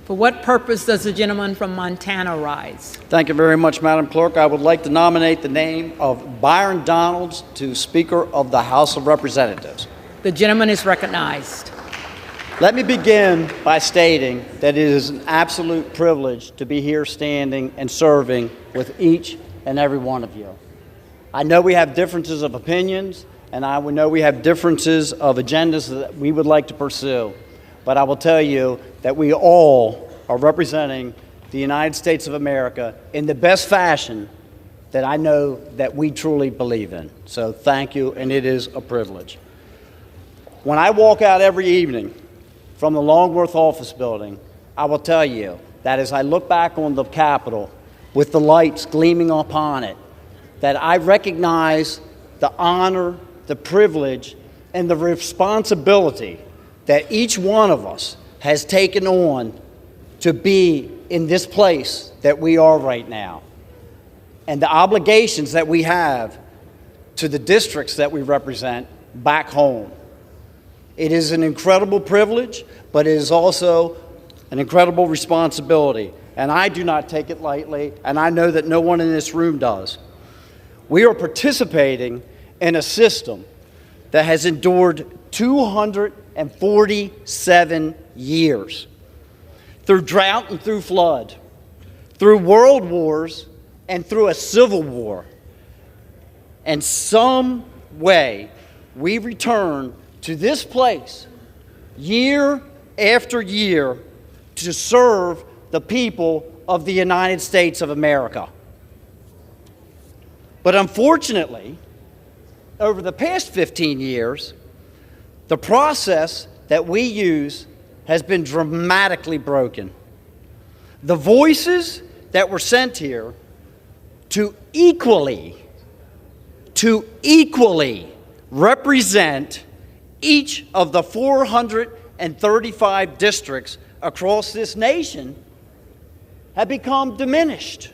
For what purpose does the gentleman from Montana rise? Thank you very much, Madam Clerk. I would like to nominate the name of Byron Donalds to Speaker of the House of Representatives. The gentleman is recognized. Let me begin by stating that it is an absolute privilege to be here standing and serving with each and every one of you. I know we have differences of opinions, and I know we have differences of agendas that we would like to pursue, but I will tell you that we all are representing the United States of America in the best fashion that I know that we truly believe in. So thank you, and it is a privilege. When I walk out every evening from the Longworth office building, I will tell you that as I look back on the Capitol with the lights gleaming upon it, that I recognize the honor, the privilege, and the responsibility that each one of us has taken on to be in this place that we are right now, and the obligations that we have to the districts that we represent back home. It is an incredible privilege, but it is also an incredible responsibility, and I do not take it lightly, and I know that no one in this room does. We are participating in a system that has endured 247 years, through drought and through flood, through world wars and through a civil war. And some way we return to this place year after year to serve the people of the United States of America. But unfortunately, over the past 15 years, the process that we use has been dramatically broken. The voices that were sent here to equally represent each of the 435 districts across this nation have become diminished.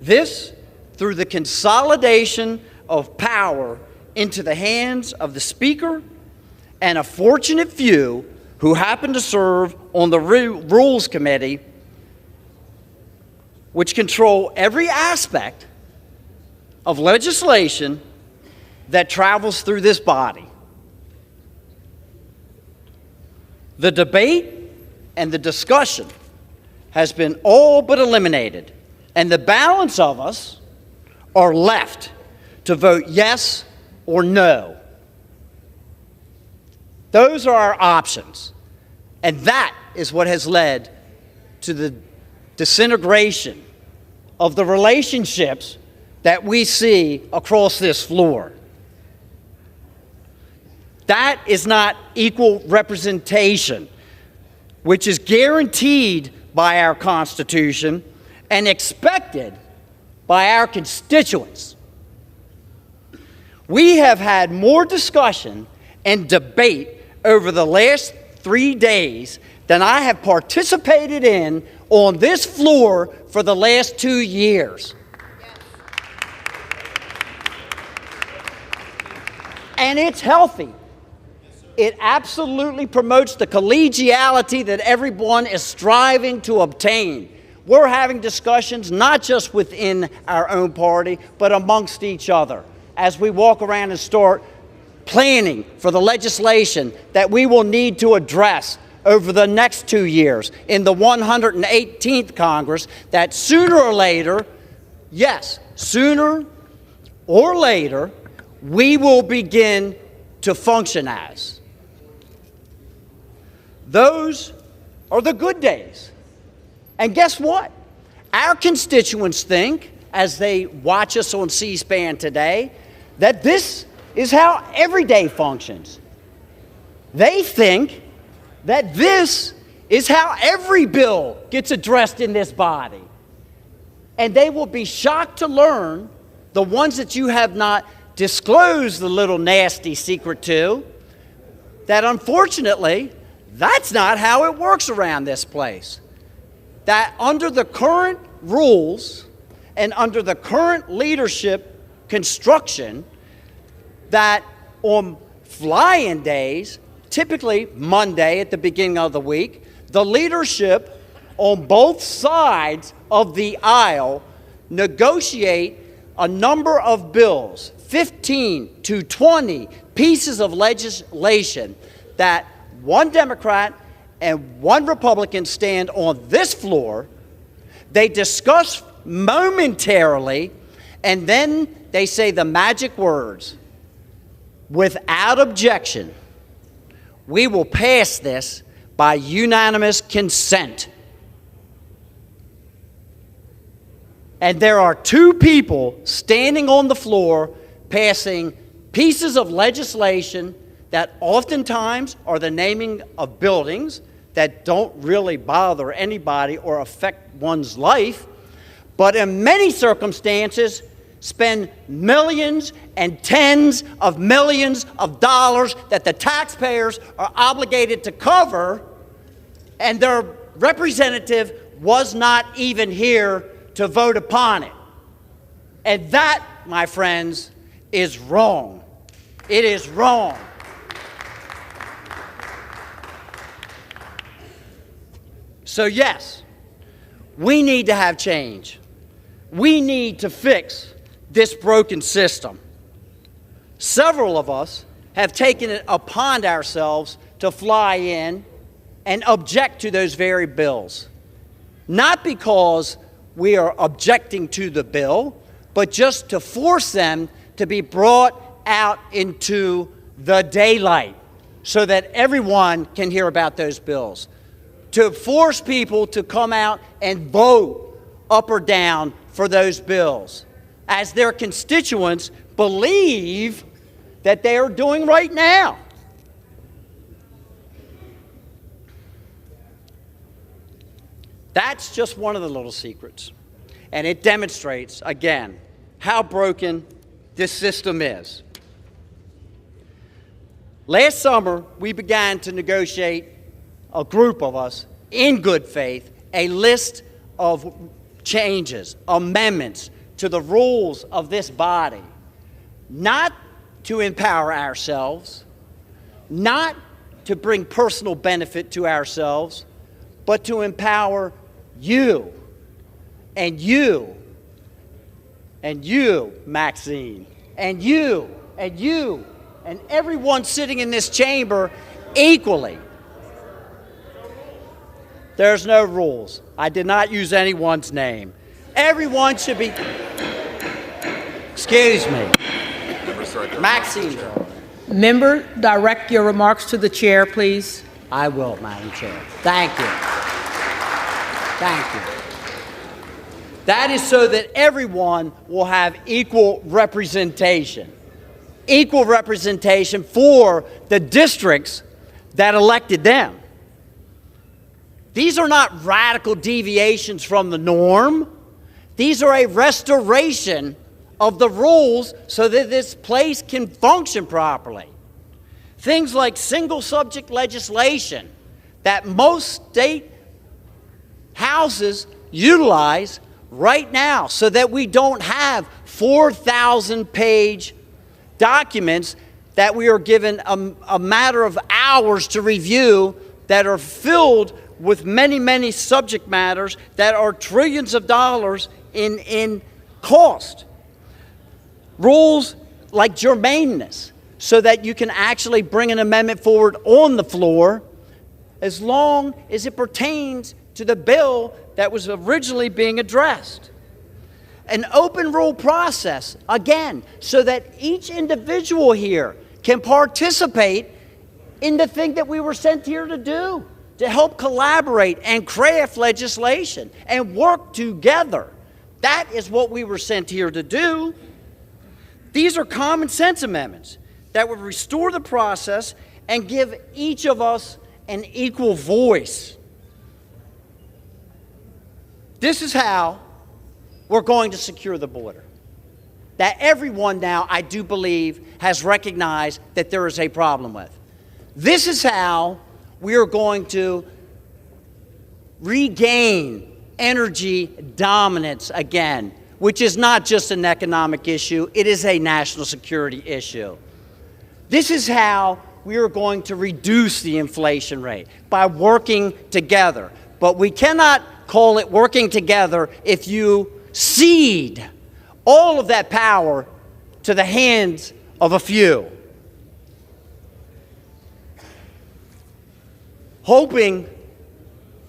This through the consolidation of power into the hands of the Speaker and a fortunate few who happen to serve on the Rules Committee, which control every aspect of legislation that travels through this body. The debate and the discussion has been all but eliminated, and the balance of us are left to vote yes or no. Those are our options, and that is what has led to the disintegration of the relationships that we see across this floor. That is not equal representation, which is guaranteed by our Constitution and expected by our constituents. We have had more discussion and debate over the last 3 days than I have participated in on this floor for the last 2 years. And it's healthy. It absolutely promotes the collegiality that everyone is striving to obtain. We're having discussions not just within our own party, but amongst each other as we walk around and start planning for the legislation that we will need to address over the next 2 years in the 118th Congress, that sooner or later, yes, sooner or later, we will begin to function as. Those are the good days. And guess what? Our constituents think, as they watch us on C-SPAN today, that this is how every day functions. They think that this is how every bill gets addressed in this body. And they will be shocked to learn, the ones that you have not disclosed the little nasty secret to, that unfortunately, that's not how it works around this place. That under the current rules and under the current leadership construction, that on fly-in days, typically Monday at the beginning of the week, The leadership on both sides of the aisle negotiate a number of bills, 15 to 20 pieces of legislation that one Democrat and one Republican stand on this floor. They discuss momentarily, and then they say the magic words, without objection, we will pass this by unanimous consent. And there are two people standing on the floor passing pieces of legislation that oftentimes are the naming of buildings that don't really bother anybody or affect one's life, but in many circumstances spend millions and tens of millions of dollars that the taxpayers are obligated to cover, and their representative was not even here to vote upon it. And that, my friends, is wrong. It is wrong. So yes, we need to have change. We need to fix this broken system. Several of us have taken it upon ourselves to fly in and object to those very bills. Not because we are objecting to the bill, but just to force them to be brought out into the daylight so that everyone can hear about those bills. To force people to come out and vote up or down for those bills, as their constituents believe that they are doing right now. That's just one of the little secrets. And it demonstrates, again, how broken this system is. Last summer, we began to negotiate, a group of us, in good faith, a list of changes, amendments to the rules of this body, not to empower ourselves, not to bring personal benefit to ourselves, but to empower you, and you, and you, Maxine, and you, and you, and everyone sitting in this chamber equally. There's no rules. I did not use anyone's name. Everyone should be... Excuse me. Maxine. Member, direct your remarks to the chair, please. I will, Madam Chair. Thank you. Thank you. That is so that everyone will have equal representation. Equal representation for the districts that elected them. These are not radical deviations from the norm. These are a restoration of the rules so that this place can function properly. Things like single subject legislation that most state houses utilize right now so that we don't have 4,000-page documents that we are given a matter of hours to review that are filled with many, many subject matters that are trillions of dollars in cost. Rules like germaneness, so that you can actually bring an amendment forward on the floor as long as it pertains to the bill that was originally being addressed. An open rule process, again, so that each individual here can participate in the thing that we were sent here to do, to help collaborate and craft legislation and work together. That is what we were sent here to do. These are common sense amendments that would restore the process and give each of us an equal voice. This is how we're going to secure the border. That everyone now, I do believe, has recognized that there is a problem with. This is how we are going to regain energy dominance again, which is not just an economic issue, it is a national security issue. This is how we are going to reduce the inflation rate by working together. But we cannot call it working together if you cede all of that power to the hands of a few. Hoping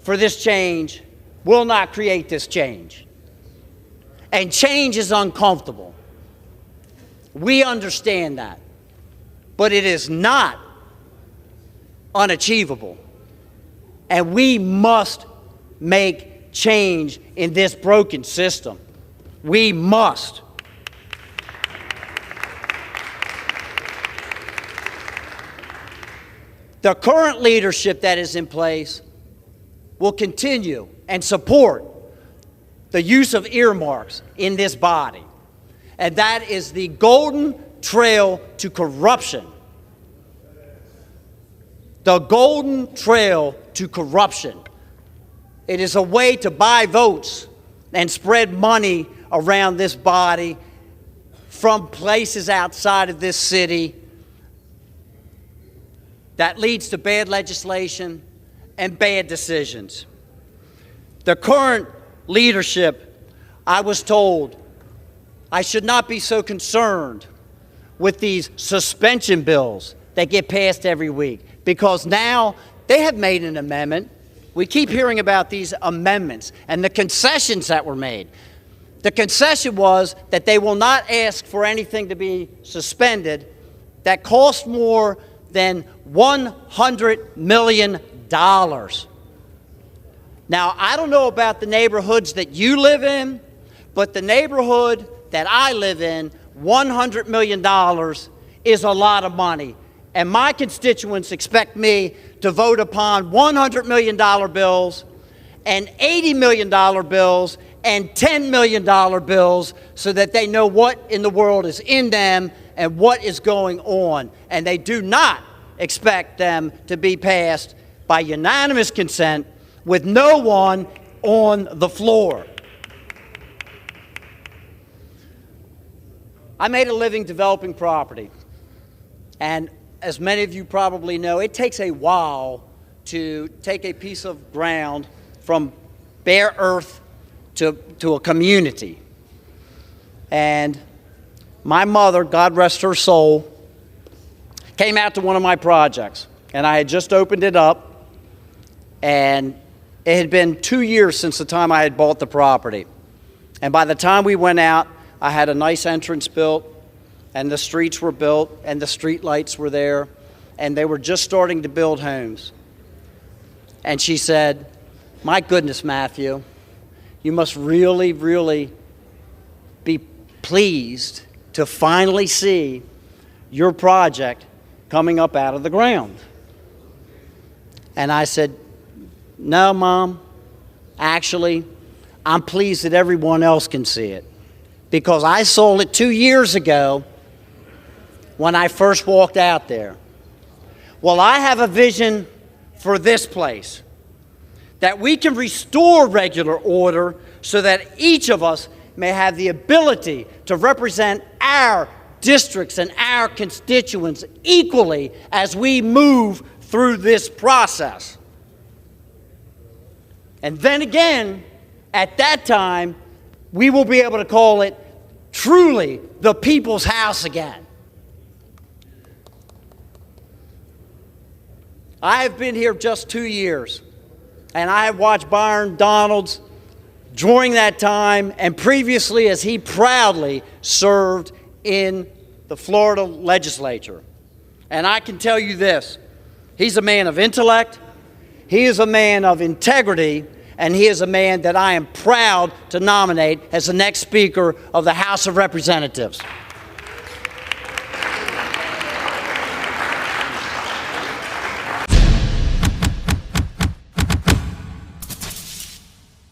for this change will not create this change. And change is uncomfortable. We understand that. But it is not unachievable. And we must make change in this broken system. We must. The current leadership that is in place will continue and support the use of earmarks in this body. And that is the golden trail to corruption. The golden trail to corruption. It is a way to buy votes and spread money around this body from places outside of this city that leads to bad legislation and bad decisions. The current leadership, I was told, I should not be so concerned with these suspension bills that get passed every week, because now they have made an amendment. We keep hearing about these amendments and the concessions that were made. The concession was that they will not ask for anything to be suspended that costs more than $100 million. Now, I don't know about the neighborhoods that you live in, but the neighborhood that I live in, $100 million is a lot of money. And my constituents expect me to vote upon $100 million bills and $80 million bills and $10 million bills so that they know what in the world is in them and what is going on. And they do not expect them to be passed by unanimous consent with no one on the floor. I made a living developing property. And as many of you probably know, it takes a while to take a piece of ground from bare earth to a community. And my mother, God rest her soul, came out to one of my projects. And I had just opened it up. And it had been 2 years since the time I had bought the property. And by the time we went out, I had a nice entrance built, and the streets were built, and the street lights were there, and they were just starting to build homes. And she said, "My goodness, Matthew, you must really, really be pleased to finally see your project coming up out of the ground." And I said, "No, Mom, actually, I'm pleased that everyone else can see it, because I sold it 2 years ago when I first walked out there." Well, I have a vision for this place, that we can restore regular order so that each of us may have the ability to represent our districts and our constituents equally as we move through this process. And then again, at that time, we will be able to call it truly the people's house again. I have been here just 2 years, and I have watched Byron Donalds during that time and previously as he proudly served in the Florida legislature. And I can tell you this, he's a man of intellect, he is a man of integrity, and he is a man that I am proud to nominate as the next Speaker of the House of Representatives.